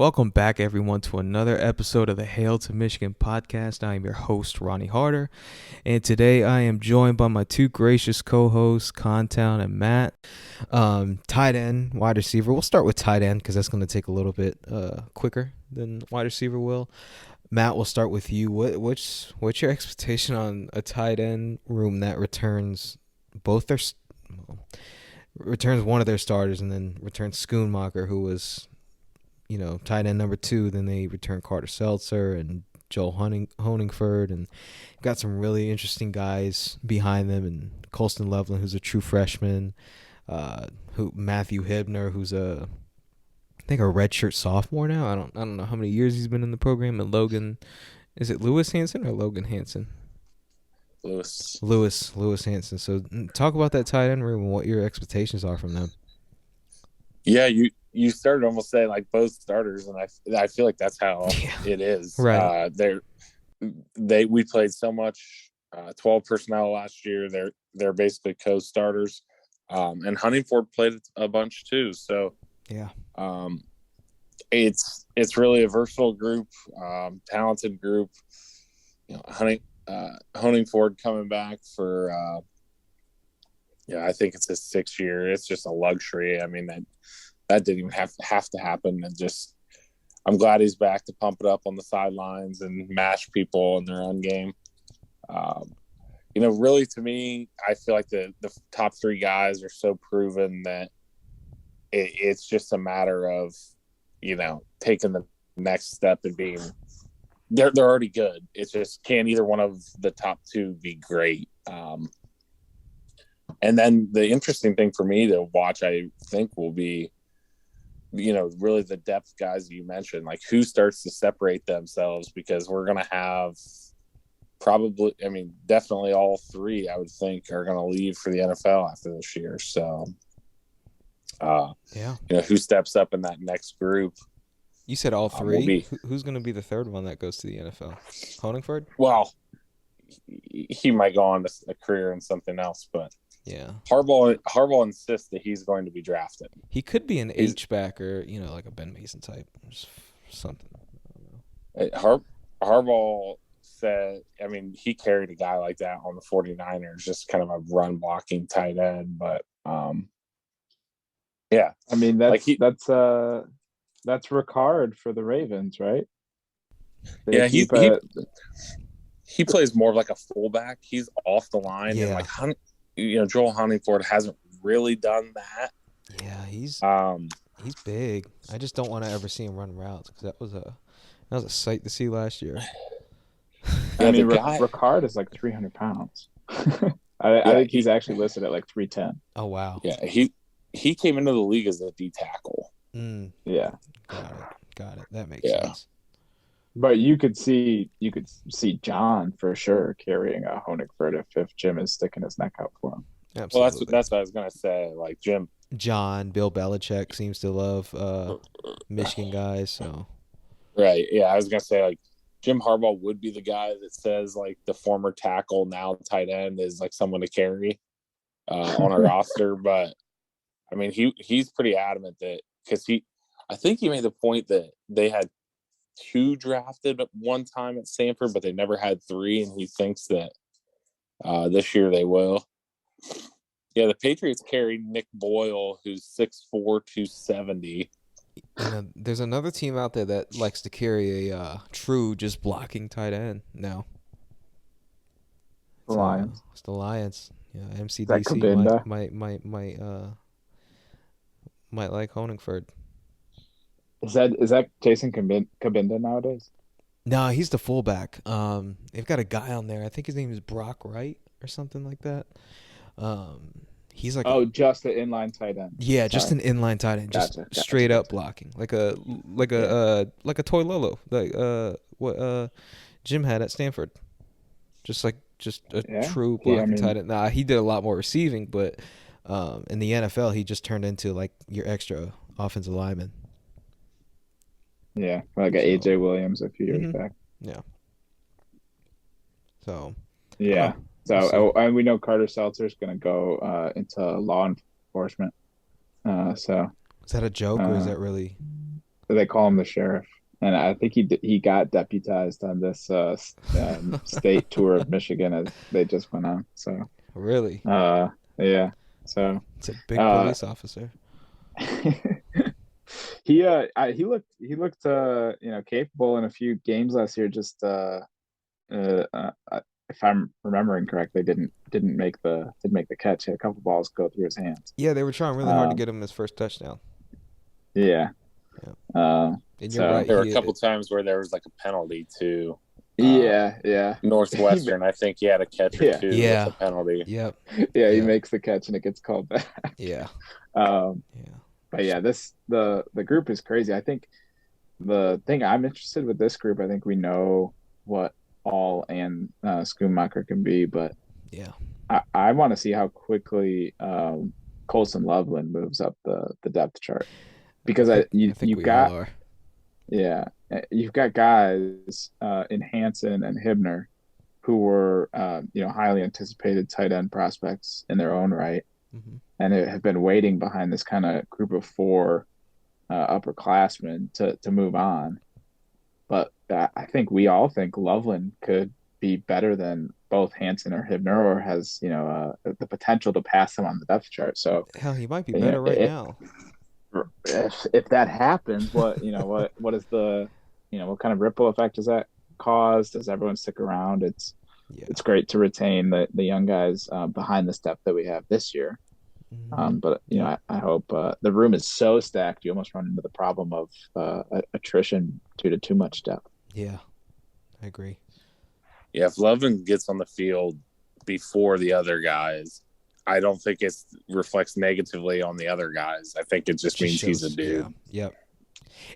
Welcome back, everyone, to another episode of the Hail to Michigan podcast. I am your host, Ronnie Harder, and today I am joined by my two gracious co-hosts, Contown and Matt. Tight end, wide receiver. We'll start with tight end because that's going to take a little bit quicker than wide receiver will. Matt, we'll start with you. What's your expectation on a tight end room that returns returns one of their starters and then returns Schoonmaker, who was tight end number 2. Then they return Carter Seltzer and Joel Honingford, and got some really interesting guys behind them. And Colston Loveland, who's a true freshman, Matthew Hibner, who's I think a redshirt sophomore now. I don't know how many years he's been in the program. And Logan, is it Lewis Hanson or Logan Hanson? Lewis Hanson. So talk about that tight end room and what your expectations are from them. Yeah, you started almost saying like both starters, and I feel like that's how it is. Right. We played so much 12 personnel last year. They're basically co-starters, and Huntingford played a bunch too. So yeah, it's really a versatile group, talented group. Huntingford coming back for I think it's his 6th year. It's just a luxury. I mean that didn't even have to happen. And just, I'm glad he's back to pump it up on the sidelines and mash people in their own game. Really to me, I feel like the top 3 guys are so proven that it's just a matter of, taking the next step and being, they're already good. It's just, can either one of the top 2 be great? And then the interesting thing for me to watch, I think, will be, really the depth guys you mentioned, like who starts to separate themselves, because we're going to have definitely all 3, I would think, are going to leave for the NFL after this year. So, who steps up in that next group? You said all 3. Who's going to be the third one that goes to the NFL? Honingford? Well, he might go on to a career in something else, but yeah, Harbaugh insists that he's going to be drafted. He could be an H-back or, like a Ben Mason type or something. I don't know. Harbaugh said, he carried a guy like that on the 49ers, just kind of a run blocking tight end. But, yeah. That's Ricard for the Ravens, right? He plays more of like a fullback. He's off the line. Yeah. And Joel Honingford hasn't really done that. Yeah, he's big. I just don't want to ever see him run routes, because that was a sight to see last year. Ricard is like 300 pounds. I think he's actually listed at like 310. Oh wow. Yeah, he came into the league as a D tackle. Yeah, got it. That makes sense. But you could see John for sure carrying a Honigford if Jim is sticking his neck out for him. Absolutely. Well, that's what I was gonna say. Like John, Bill Belichick seems to love Michigan guys. So right, yeah, I was gonna say like Jim Harbaugh would be the guy that says like the former tackle, now tight end, is like someone to carry on a roster. But he's pretty adamant that, because I think he made the point that they had 2 drafted at one time at Stanford, but they never had 3, and he thinks that this year they will. Yeah, the Patriots carried Nick Boyle, who's 6'4", 270. There's another team out there that likes to carry a true just blocking tight end now. The Lions. It's the Lions. Yeah, MCDC might like Honingford. Is that Jason Cabinda nowadays? No, he's the fullback. They've got a guy on there. I think his name is Brock Wright or something like that. He's like just an inline tight end. Yeah, just an inline tight end, just straight up blocking, like a Toy Lolo, like what Jim had at Stanford, just a true blocking tight end. Nah, he did a lot more receiving, but in the NFL, he just turned into like your extra offensive lineman. Yeah, like AJ Williams a few years back. Yeah. So. Yeah. And we know Carter Seltzer is going to go into law enforcement. So is that a joke or is that really? they call him the sheriff, and I think he got deputized on this state tour of Michigan as they just went on. So Really? uh, yeah, so It's a big uh, police officer. he looked capable in a few games last year. Just if I'm remembering correctly, didn't make the catch. Had a couple balls go through his hands. Yeah, they were trying really hard to Um, get him his first touchdown. yeah. Yeah. And you're So right. There were a couple times where there was like a penalty to yeah. Northwestern. I think he had a catch or Yeah. two Yeah. with a penalty. Yep. Yeah, he Yeah. makes the catch and it gets called back. Yeah. Um, Yeah. but yeah, the group is crazy. I think the thing I'm interested with this group, I think we know what All and Schoonmaker can be, but Yeah. I want to see how quickly Colson Loveland moves up the depth chart because I think you've we all got are. yeah you've got guys in Hanson and Hibner who were highly anticipated tight end prospects in their own right Hmm. and have been waiting behind this kind of group of four upperclassmen to move on. But I think we all think Loveland could be better than both Hanson or Hibner, or has the potential to pass them on the depth chart. So Hell, he might be you know, better right now. if that happens, what is what kind of ripple effect does that cause? Does everyone stick around? Yeah. It's great to retain the young guys behind the step that we have this year. Hmm. But Yeah. I hope the room is so stacked you almost run into the problem of attrition due to too much depth. Yeah. I agree. Yeah, if Lovin gets on the field before the other guys, I don't think it reflects negatively on the other guys. I think it just means he's a dude. Yeah. Yep.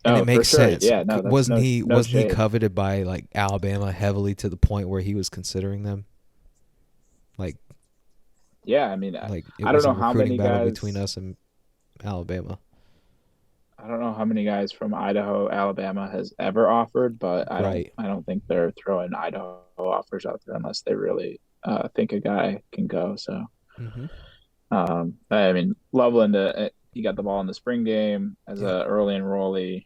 And it For makes sure. sense. Yeah, no, that's Wasn't no he no wasn't he shade. coveted by like Alabama heavily to the point where he was considering them? Like Yeah, I mean, it I don't was a know how recruiting many battle between guys. us and Alabama. I don't know how many guys from Idaho, Alabama has ever offered, but I don't. Right. I don't think they're throwing Idaho offers out there unless they really think a guy can go. So, Hmm. I mean, Loveland, he got the ball in the spring game as Yep. a early enrollee,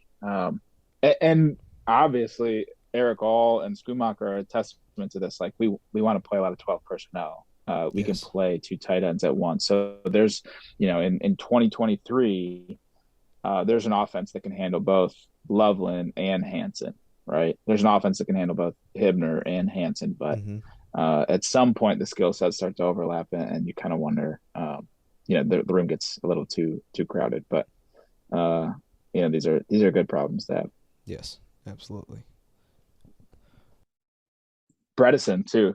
and obviously Eric All and Schumacher are a testament to this. Like we want to play a lot of 12 personnel. We can Yes. play two tight ends at once. So there's, in 2023. There's an offense that can handle both Loveland and Hanson, right? There's an offense that can handle both Hibner and Hanson, but Hmm. at some point the skill sets start to overlap, and you kind of wonder, the room gets a little too crowded. But these are good problems to have. Yes. Absolutely. Bredesen too.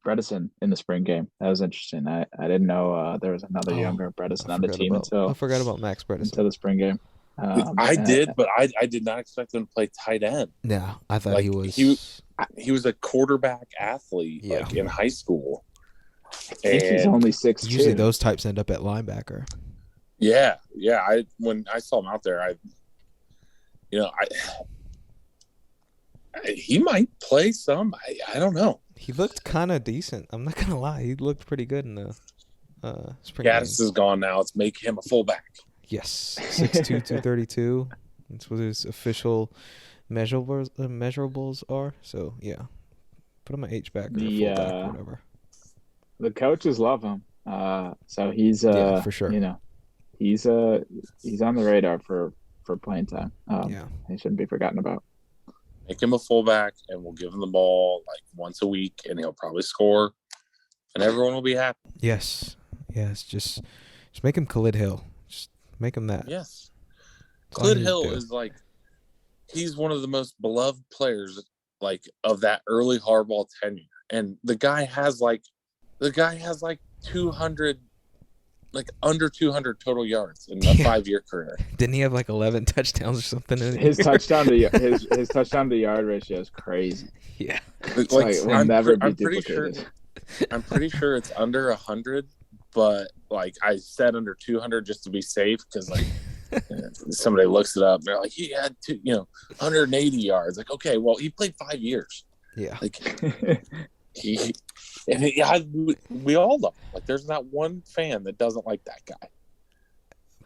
Bredesen in the spring game. That was interesting. I didn't know there was another Oh, younger I Bredesen on the forgot team about I until forgot about Max Bredesen. until the spring game. I And did, but I did not expect him to play tight end. Yeah, I thought he Like was. he was a quarterback athlete Yeah. like in high school. I think he's And only 6'2". Usually those types end up at linebacker. yeah. When I saw him out there, he might play some. I don't know. He looked kind of decent. I'm not gonna lie. He looked pretty good in the spring game. Gaddis is gone now. Let's make him a fullback. Yes, 6'2", 232. That's what his official measurables are. So yeah, put him at H back or The fullback, whatever. the coaches love him. So he's Yeah, for sure. He's on the radar for playing time. Yeah. He shouldn't be forgotten about. Make him a fullback, and we'll give him the ball like once a week, and he'll probably score, and everyone will be happy. Yes. Just make him Khalid Hill. Just make him that. Yes. That's all he Khalid needs to Hill do. is like, he's one of the most beloved players like of that early hardball tenure, and the guy has like 200, like under 200 total yards in a 5-year career. Didn't he have like 11 touchdowns or something? His touchdown to his touchdown to yard ratio is crazy. Yeah. It's like it will never be pretty sure. duplicated. I'm pretty sure it's under 100, but like I said under 200 just to be safe because like somebody looks it up and they're like he had 180 yards. Like okay, well he played 5 years. Yeah. Like we all love him. Like there's not one fan that doesn't like that guy.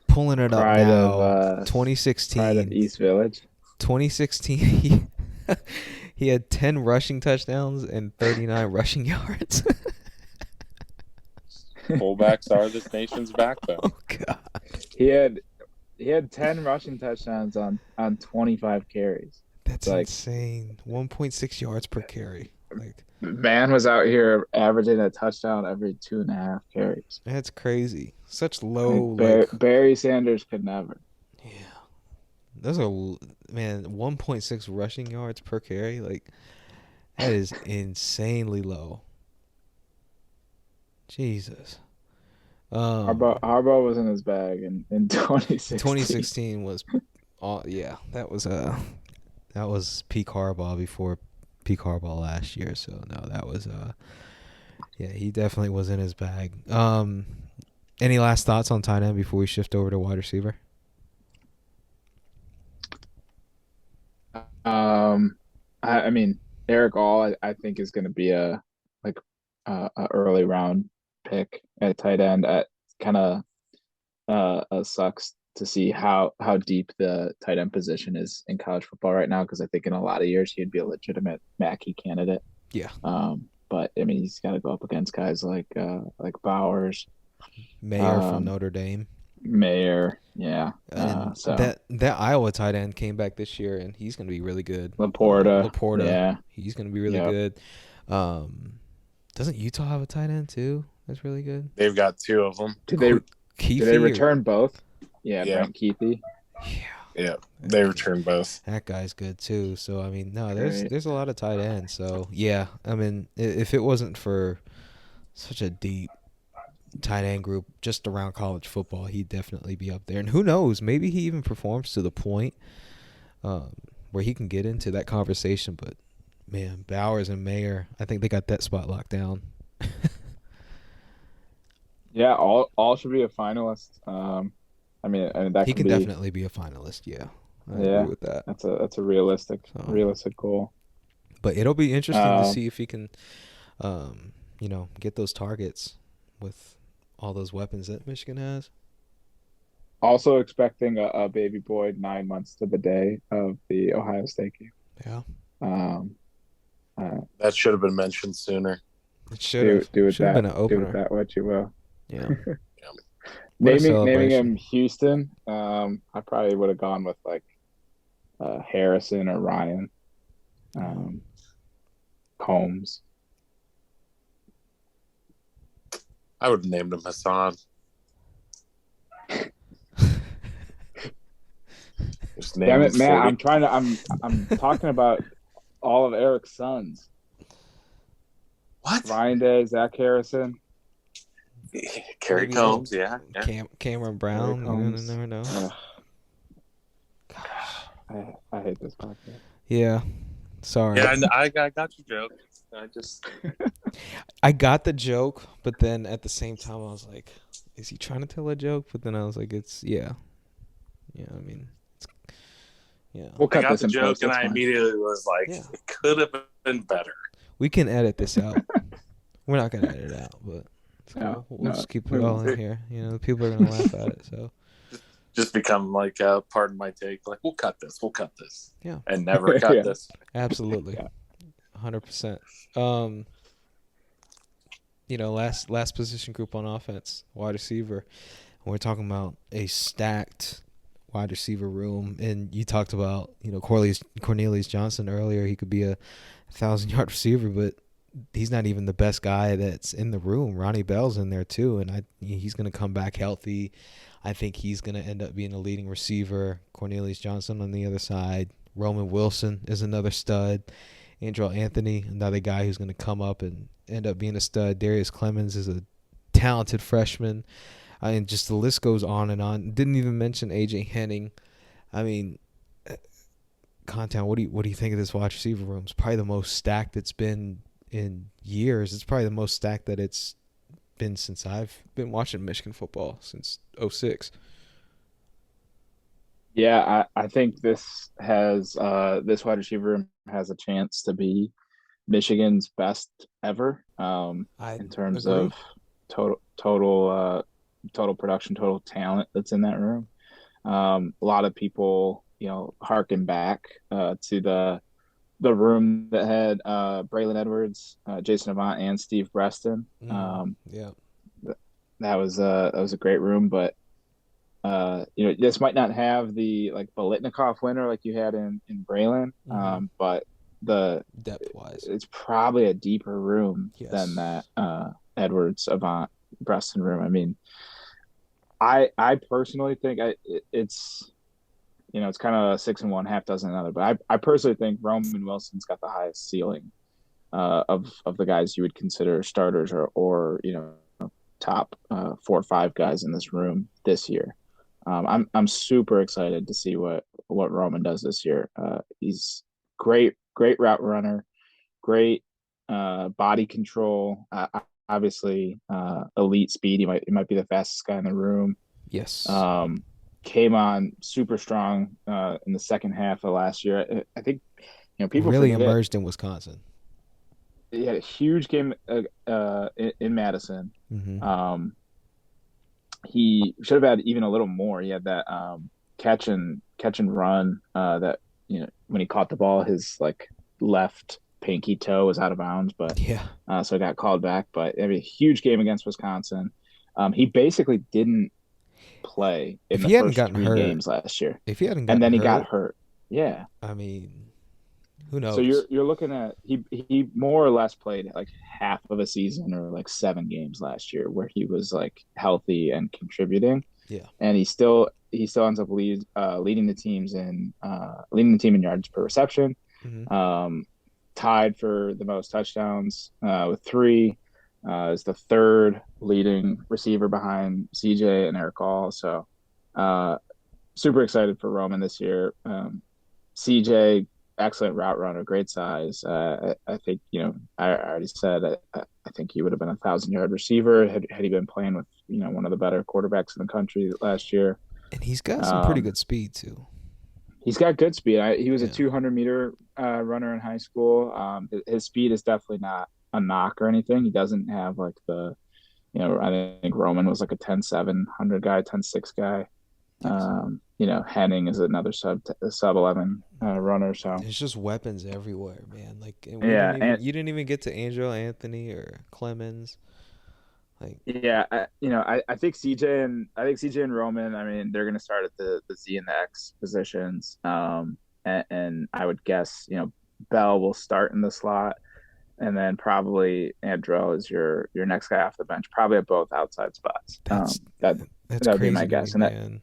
Pulling it up Pride now. of 2016. Pride of East Village. 2016, he had 10 rushing touchdowns and 39 rushing yards. Fullbacks are this nation's backbone. Oh god, He had he had 10 rushing touchdowns on 25 carries. It's that's like insane. 1.6 yards per carry. Like man was out here averaging a touchdown every 2.5 carries. that's crazy. Such low Like like Barry Sanders could never. yeah. Those are man 1.6 rushing yards per carry. Like that is insanely low. Jesus. Harbaugh was in his bag in 2016. 2016 was yeah, that was peak Harbaugh before peak Harbaugh last year. So no, that was yeah, he definitely was in his bag. Any last thoughts on tight end before we shift over to wide receiver? I mean Eric All I think is going to be a like a early round pick at tight end. Kind of sucks to see how deep the tight end position is in college football right now because I think in a lot of years he'd be a legitimate Mackey candidate. Yeah. But I mean he's got to go up against guys like Bowers, Mayer from Notre Dame. Mayer, yeah. And So that Iowa tight end came back this year, and he's going to be really good. Laporta, Laporta, yeah, he's going to be really yep. good. Doesn't Utah have a tight end too? That's really good. They've got two of them. Did they Keefe return both? Yeah, Yeah. Brent Keithy. Yeah, they return both. That guy's good too. So I mean, no, Great. there's a lot of tight ends. So yeah, I mean, if it wasn't for such a deep tight end group just around college football, he'd definitely be up there. And who knows, maybe he even performs to the point where he can get into that conversation. But man, Bowers and Mayer, I think they got that spot locked down. Yeah, all should be a finalist. I mean that He could can be definitely be a finalist. Yeah, I agree with that. That's a realistic goal. But it'll be interesting to see if he can, get those targets with all those weapons that Michigan has. Also expecting a baby boy 9 months to the day of the Ohio State game. Yeah. That should have been mentioned sooner. It should have been an opener. Do with that what you will. Yeah. Naming him Houston, I probably would have gone with like Harrison or Ryan, Combs. I would have named him Hassan. Damn it, man! I'm talking about all of Eric's sons. What? Ryan Day, Zach Harrison, Kerry Combs, yeah. Cameron Brown. You never know. Gosh, I hate this podcast. Yeah, sorry. Yeah, I got your joke. I got the joke, but then at the same time, I was like, "Is he trying to tell a joke?" But then I was like, yeah. I mean, yeah. We'll cut I got this the in joke, post, and I fine. immediately was like, It could have been better. We can edit this out. We're not gonna edit it out, but we'll just keep it all in here. The people are gonna laugh at it. So just become like, pardon my take, like we'll cut this, yeah, and never cut this. Absolutely, 100%. Last position group on offense, wide receiver. And we're talking about a stacked wide receiver room, and you talked about Cornelius Johnson earlier. He could be a 1,000-yard receiver, but he's not even the best guy that's in the room. Ronnie Bell's in there too, and he's going to come back healthy. I think he's going to end up being a leading receiver. Cornelius Johnson on the other side. Roman Wilson is another stud. Andrew Anthony, another guy who's going to come up and end up being a stud. Darius Clemens is a talented freshman. And just the list goes on and on. Didn't even mention A.J. Henning. I mean, Contown, what do you think of this wide receiver room? It's probably the most stacked it's been in years. It's probably the most stacked that it's been since I've been watching Michigan football since 2006. Yeah, I think this wide receiver room has a chance to be Michigan's best ever in terms of total production, total talent that's in that room. A lot of people harken back to the room that had Braylon Edwards, Jason Avant, and Steve Breston. Yeah. That was a great room, but this might not have the like Bolitnikoff winner like you had in Braylon, but the Depth wise. it's probably a deeper room than Yes. that Edwards Avant Breston room. I mean, I personally think it's it's kind of a six and one, half dozen another. But I personally think Roman Wilson's got the highest ceiling of the guys you would consider starters or top 4 or 5 guys in this room this year. I'm super excited to see what Roman does this year. He's great route runner, great body control. Obviously, elite speed. He might be the fastest guy in the room. Yes. Came on super strong in the second half of last year. I think people Really forget emerged in Wisconsin. he had a huge game in Madison. Mm-hmm. He should have had even a little more. He had that catch and run that when he caught the ball, his like left pinky toe was out of bounds, but Yeah. so it got called back. But I mean, a huge game against Wisconsin. He basically didn't play in If the he hadn't first gotten 3 games hurt, last year, if he hadn't and gotten then he got hurt, hurt. Yeah. I mean, who So knows? you're looking at he more or less played like half of a season or like 7 games last year where he was like healthy and contributing, Yeah. and he still ends up leading the team in yards per reception, Mm-hmm. tied for the most touchdowns with 3. Is the third leading receiver behind CJ and Eric All. So super excited for Roman this year. CJ, excellent route runner, great size. I think I already said I think he would have been 1,000-yard receiver had he been playing with one of the better quarterbacks in the country last year. And he's got some pretty Um, good speed too. he's got good speed. He was a Yeah. 200-meter runner in high school. His speed is definitely not a knock or anything. He doesn't have like I think Roman was like a 10-700 guy, 10-6 guy. Yes. Henning is another sub 11 runner. So There's just weapons everywhere, man. Like, and yeah, and you didn't even get to Angelo Anthony or Clemens. Like, yeah, I think CJ and Roman. I mean, they're going to start at the Z and the X positions. And I would guess Bell will start in the slot, and then probably Andrell is your next guy off the bench, probably at both outside spots. that's That would be my crazy to me, guess, and man.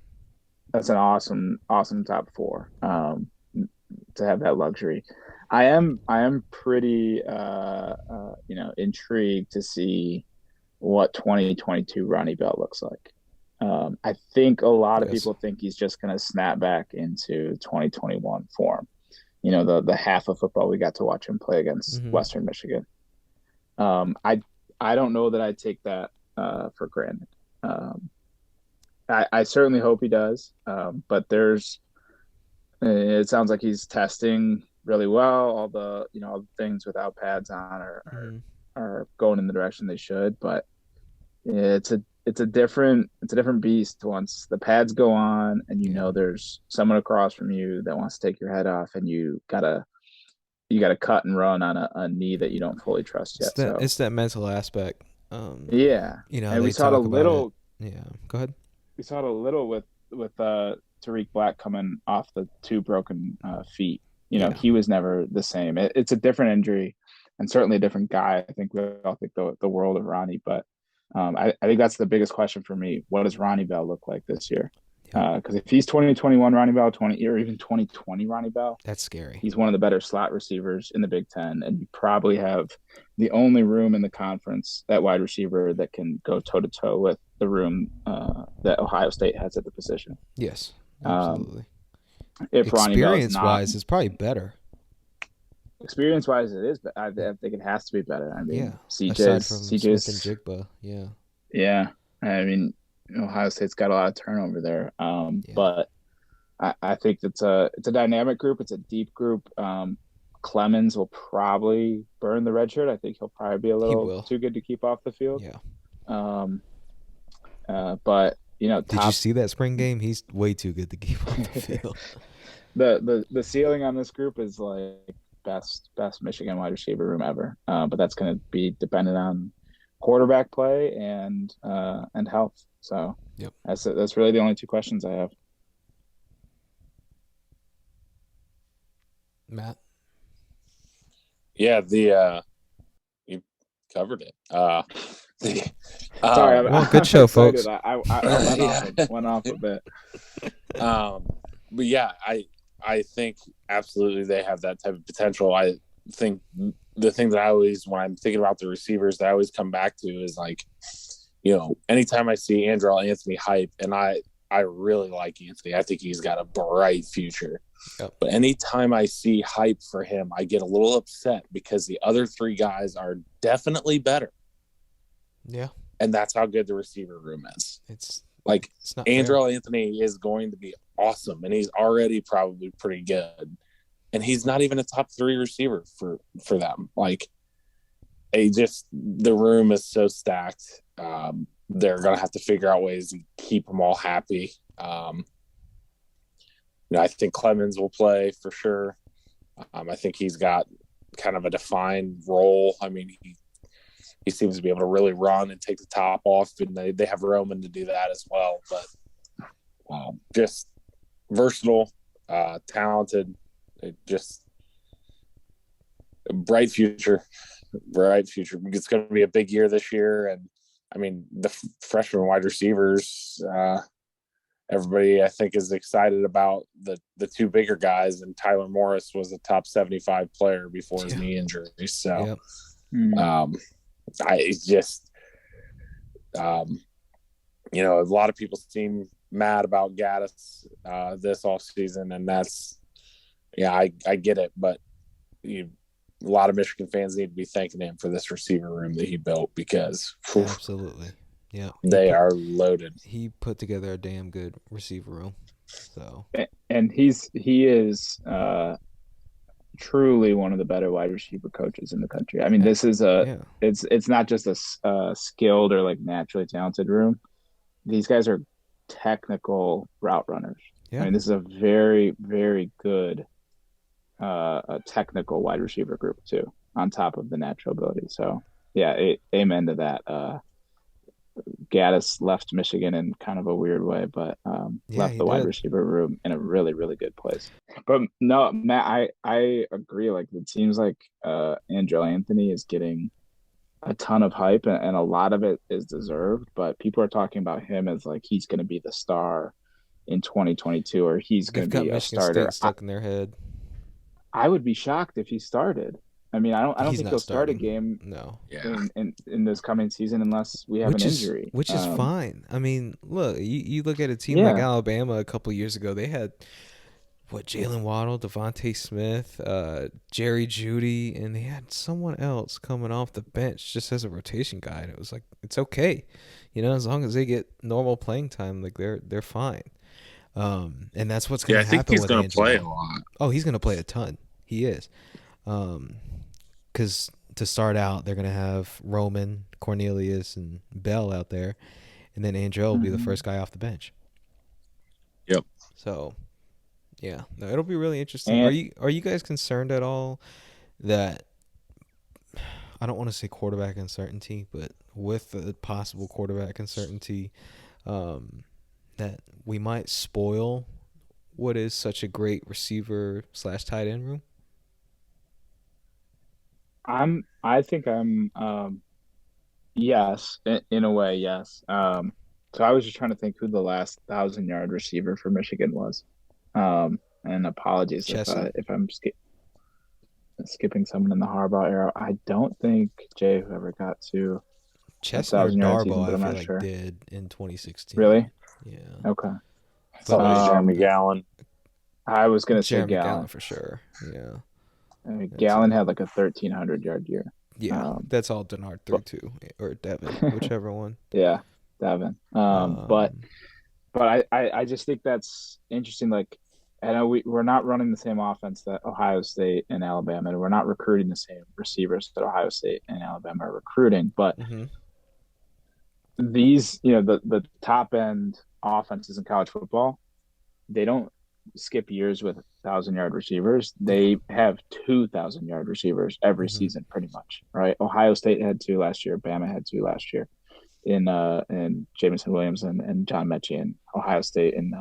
that's an awesome top 4 to have that luxury. I am pretty intrigued to see what 2022 Ronnie Bell looks like. I think a lot of Yes. people think he's just going to snap back into 2021 form. The half of football we got to watch him play against Mm-hmm. Western Michigan. I don't know that I take that for granted. I certainly hope he does. But it sounds like he's testing really well. All the things without pads on Mm-hmm. are going in the direction they should. But it's a different beast once the pads go on and Yeah. there's someone across from you that wants to take your head off, and you gotta cut and run on a knee that you don't fully trust yet. So It's that mental aspect. yeah, and we They saw it a talk about it. little. Yeah. Go ahead. We saw it a little with Tariq Black coming off the 2 broken feet. Yeah. He was never the same. It's a different injury, and certainly a different guy. I think we all think the world of Ronnie, but I think that's the biggest question for me. What does Ronnie Bell look like this year? Yeah. Because if he's 2021 Ronnie Bell, 20 or even 2020 Ronnie Bell, That's scary. he's one of the better slot receivers in the Big Ten, and you probably have the only room in the conference at wide receiver that can go toe to toe with the room that Ohio State has at the position. Yes. Um, Absolutely. if Ronnie Bell is Experience not wise, it's probably better. experience wise, it is, but I think it has to be better. I mean, Yeah. Aside from Smith and CJ's, Jigba. Yeah. yeah. I mean, Ohio State's got a lot of turnover there, Yeah. but I think it's a dynamic group. It's a deep group. Clemens will probably burn the red shirt. I think he'll probably be a He little will. too good to keep off the field. Yeah. Um, but Did you top see that spring game? He's way too good to keep on the field. The ceiling on this group is like best Michigan wide receiver room ever. But that's going to be dependent on quarterback play and health. So Yep. that's really the only two questions I have. Matt. Yeah, you covered it. The Sorry, Well, good I'm show, excited. folks. I yeah. went off a bit. But yeah, I think absolutely they have that type of potential. I think the thing that I always, when I'm thinking about the receivers, that I always come back to is like, anytime I see Andrew Anthony hype, and I really like Anthony. I think he's got a bright future. Yep. But anytime I see hype for him, I get a little upset because the other three guys are definitely better. Yeah. And that's how good the receiver room is. It's not Andrew fair. Anthony is going to be awesome, and he's already probably pretty good. And he's not even a top 3 receiver for them. Like, the room is so stacked. They're gonna have to figure out ways to keep them all happy. I think Clemens will play for sure. I think he's got kind of a defined role. I mean, he seems to be able to really run and take the top off, and they have Roman to do that as well. But just versatile, talented, just a bright future. Bright future. It's going to be a big year this year, and I mean the freshman wide receivers. Everybody, I think, is excited about the two bigger guys, and Tyler Morris was a top 75 player before his knee injury. So, I just, a lot of people seem mad about Gaddis this offseason, and that's, I get it, but a lot of Michigan fans need to be thanking him for this receiver room that he built because absolutely, yeah, they are loaded. He put together a damn good receiver room. So, and he is truly one of the better wide receiver coaches in the country. I mean, this is it's not just a skilled or like naturally talented room. These guys are technical route runners. Yeah. I mean, this is a very, very good a technical wide receiver group too, on top of the natural ability. So yeah, amen to that. Gaddis left Michigan in kind of a weird way, but left the wide receiver room in a really, really good place. But no, Matt, I agree. Like, it seems like Andrew Anthony is getting a ton of hype, and a lot of it is deserved. But people are talking about him as like he's going to be the star in 2022, or he's going to be a Michigan starter. State stuck in their head. I would be shocked if he started. I mean, I don't think he'll start a game in this coming season unless we have an injury. Which is fine. I mean, look, you look at a team like Alabama a couple years ago. They had Jalen Waddle, Devontae Smith, Jerry Jeudy, and they had someone else coming off the bench just as a rotation guy. And it was like, it's okay, as long as they get normal playing time, like they're fine. And that's what's going to happen. I think he's going to play a lot. Oh, he's going to play a ton. He is. Because to start out, they're going to have Roman, Cornelius, and Bell out there, and then Andrew will be the first guy off the bench. Yep. So, yeah, no, it'll be really interesting. And are you guys concerned at all that, I don't want to say quarterback uncertainty, but with the possible quarterback uncertainty, that we might spoil what is such a great receiver / tight end room? I think yes, in a way, yes. So I was just trying to think who the last 1,000-yard receiver for Michigan was. And apologies if I'm skipping someone in the Harbaugh era. I don't think Jay whoever got to Chestnut or Darboh, I feel like sure. Did in 2016. Really? Yeah. Okay. I thought it was Jeremy Gallon. I was going to say Jeremy Gallon for sure. Yeah. Gallon had like a 1,300-yard year. Yeah, that's all Denard threw to, or Devin, whichever one. Yeah, Devin. But I just think that's interesting. Like, I know we're not running the same offense that Ohio State and Alabama, and we're not recruiting the same receivers that Ohio State and Alabama are recruiting. But these, the top end offenses in college football, they don't skip years with 1,000-yard receivers. They have 2,000-yard receivers every Mm-hmm. season, pretty much, right? Ohio State had two last year. Bama had two last year in Jamison Williams and John Mechie, and Ohio State and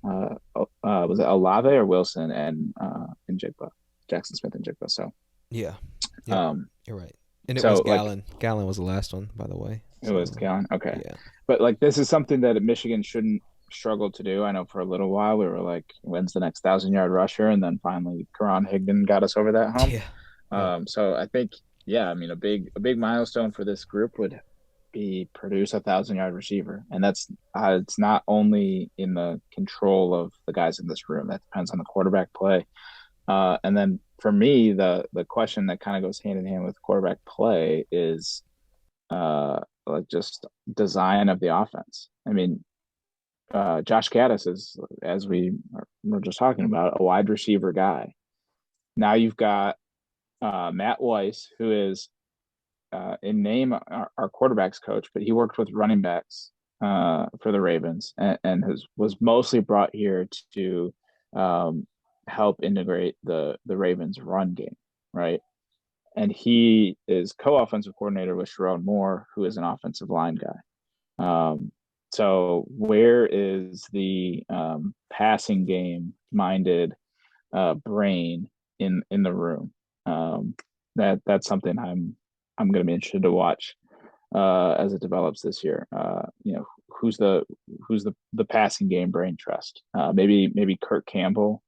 was it Olave or Wilson and Jigba, Jackson Smith and Jigba. So Yeah. Yep. um, You're right. And it was so like Gallon. Gallon was the last one, by the way. it was So Gallon. Okay, yeah. but like this is something that Michigan shouldn't struggle to do. I know for a little while we were like, when's the next 1,000-yard rusher? And then finally, Karan Higdon got us over that hump. Yeah. Yep. So I think, yeah, I mean, a big milestone for this group would be produce 1,000-yard receiver, and that's it's not only in the control of the guys in this room. That depends on the quarterback play. And then for me, the question that kind of goes hand in hand with quarterback play is like just design of the offense. I mean, Josh Gaddis is, as were just talking about, a wide receiver guy. Now you've got Matt Weiss, who is in name our quarterbacks coach, but he worked with running backs for the Ravens and was mostly brought here to help integrate the Ravens run game, right? And he is co-offensive coordinator with Sharon Moore, who is an offensive line guy. So where is the passing game minded brain in the room? That's something I'm going to be interested to watch as it develops this year. Who's the passing game brain trust? Maybe Kurt Campbell,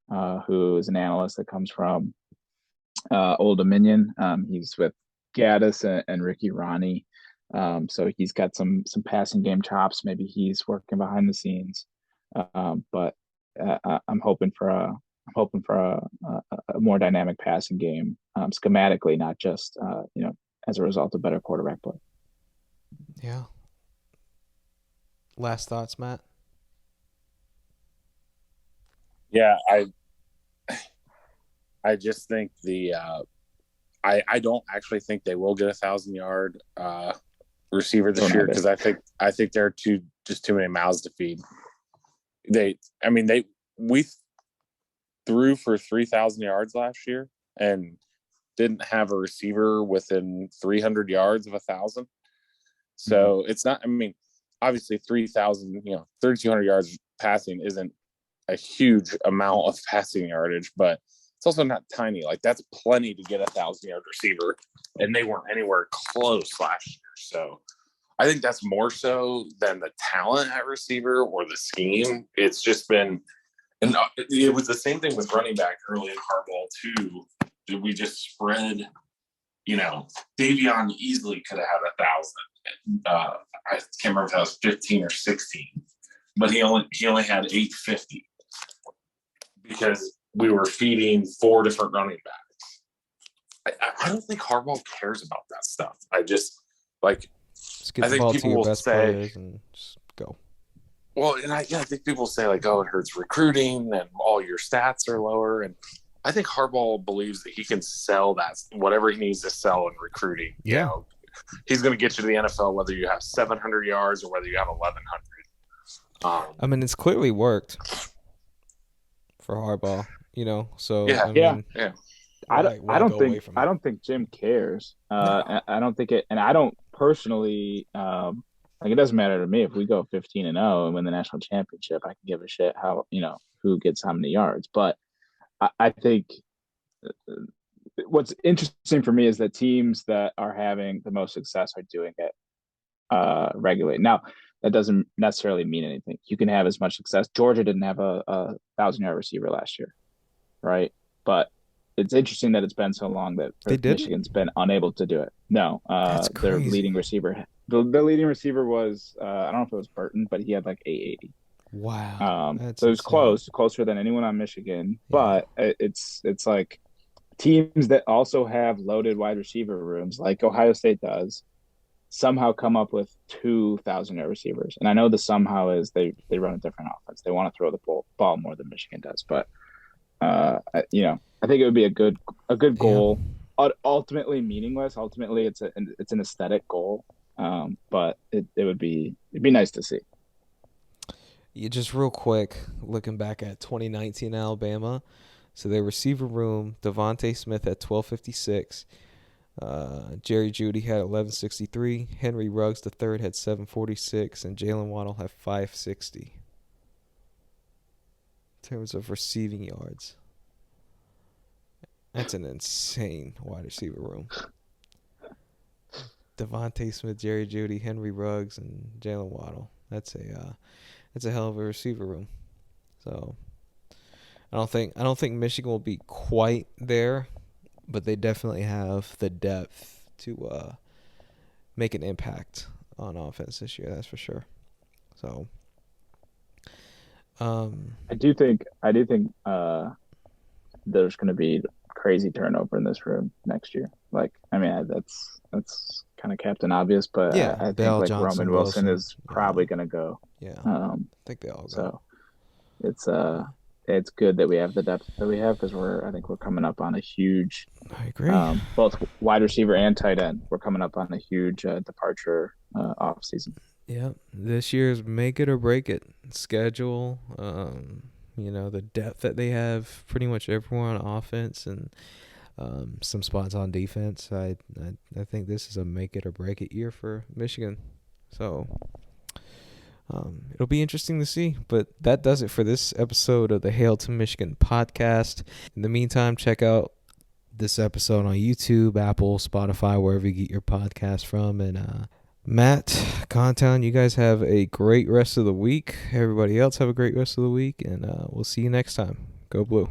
who is an analyst that comes from Old Dominion. He's with Gaddis and Ricky Ronnie. So he's got some passing game chops. Maybe he's working behind the scenes. But I'm hoping for a more dynamic passing game schematically, not just as a result of better quarterback play. Yeah. Last thoughts, Matt? Yeah, I just think I don't actually think they will get 1,000-yard receiver this year because I think there are too many mouths to feed. We threw for 3,000 yards last year and didn't have a receiver within 300 yards of 1,000. So it's not. I mean, obviously 3,000, 3,200 yards passing isn't a huge amount of passing yardage, but it's also not tiny. Like that's plenty to get 1,000-yard receiver, and they weren't anywhere close last year. So I think that's more so than the talent at receiver or the scheme. It's just been, and it was the same thing with running back early in Harbaugh too. Did we just spread? Davion easily could have had 1,000. I can't remember if that was 15 or 16, but he only had 850 because we were feeding 4 different running backs. I don't think Harbaugh cares about that stuff. I just like. Just get I the think ball to people your will best say, players and just go. well, and I think people say like, oh, it hurts recruiting and all your stats are lower. And I think Harbaugh believes that he can sell that whatever he needs to sell in recruiting. Yeah. He's going to get you to the NFL whether you have 700 yards or whether you have 1,100. I mean, it's clearly worked for Harbaugh. So Yeah, I mean, yeah. I don't go away from it? think Jim cares. No. I don't think it, and I don't personally like. It doesn't matter to me if we go 15-0 and win the national championship. I can give a shit how who gets how many yards. But I think what's interesting for me is that teams that are having the most success are doing it regularly. Now that doesn't necessarily mean anything. You can have as much success. Georgia didn't have a 1,000-yard receiver last year, right? But it's interesting that it's been so long that Michigan's been unable to do it. No, their leading receiver, the leading receiver was I don't know if it was Burton, but he had like 880. Wow. So it was closer than anyone on Michigan. Yeah. But it's like teams that also have loaded wide receiver rooms, like Ohio State does, somehow come up with 2,000-yard receivers. And I know the somehow is they run a different offense. They want to throw the ball more than Michigan does, but I think it would be a good goal. Ultimately meaningless. Ultimately, it's an aesthetic goal. But it'd be nice to see. just real quick, looking back at 2019 Alabama. So their receiver room, Devontae Smith at 1256. Jerry Jeudy had 1163. Henry Ruggs the third had 746, and Jalen Waddle had 560. In terms of receiving yards, that's an insane wide receiver room. Devontae Smith, Jerry Jeudy, Henry Ruggs, and Jalen Waddle. That's a hell of a receiver room. So I don't think Michigan will be quite there, but they definitely have the depth to make an impact on offense this year. That's for sure. So, I do think there's going to be crazy turnover in this room next year. Like, I mean, that's kind of Captain Obvious, but yeah, I think Bell, like Johnson, Roman Wilson Wilson, is probably going to go. yeah. I think they all go. So it's good that we have the depth that we have because I think we're coming up on a huge. I agree. Both wide receiver and tight end. We're coming up on a huge departure off season. Yeah, this year's make it or break it schedule. The depth that they have, pretty much everyone on offense and some spots on defense. I think this is a make it or break it year for Michigan. So it'll be interesting to see. But that does it for this episode of the Hail to Michigan podcast. In the meantime, check out this episode on YouTube, Apple, Spotify, wherever you get your podcast from. And Matt, Contown, you guys have a great rest of the week. Everybody else have a great rest of the week. And we'll see you next time. Go Blue.